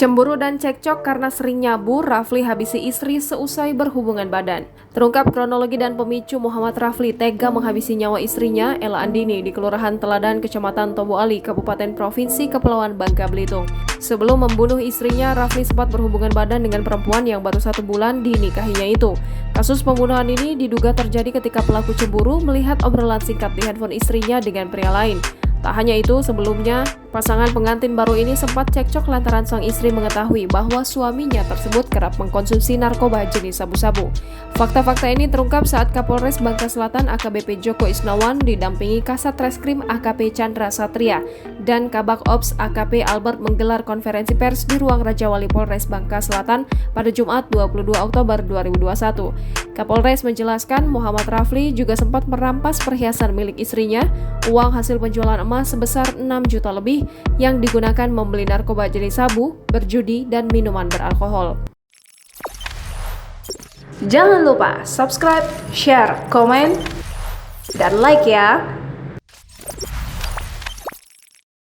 Cemburu dan cekcok karena sering nyabu, Rafli habisi istri seusai berhubungan badan. Terungkap kronologi dan pemicu Muhammad Rafli tega menghabisi nyawa istrinya, Ella Andini, di Kelurahan Teladan, Kecamatan Tobo Ali, Kabupaten Provinsi Kepulauan Bangka Belitung. Sebelum membunuh istrinya, Rafli sempat berhubungan badan dengan perempuan yang baru 1 bulan dinikahinya itu. Kasus pembunuhan ini diduga terjadi ketika pelaku cemburu melihat obrolan singkat di handphone istrinya dengan pria lain. Tak hanya itu, sebelumnya, pasangan pengantin baru ini sempat cekcok lantaran sang istri mengetahui bahwa suaminya tersebut kerap mengkonsumsi narkoba jenis sabu-sabu. Fakta-fakta ini terungkap saat Kapolres Bangka Selatan AKBP Joko Isnawan didampingi Kasat Reskrim AKP Chandra Satria dan Kabak Ops AKP Albert menggelar konferensi pers di ruang Rajawali Polres Bangka Selatan pada Jumat 22 Oktober 2021. Kapolres menjelaskan Muhammad Rafli juga sempat merampas perhiasan milik istrinya, uang hasil penjualan emas sebesar 6 juta lebih yang digunakan membeli narkoba jenis sabu, berjudi, dan minuman beralkohol. Jangan lupa subscribe, share, komen, dan like ya!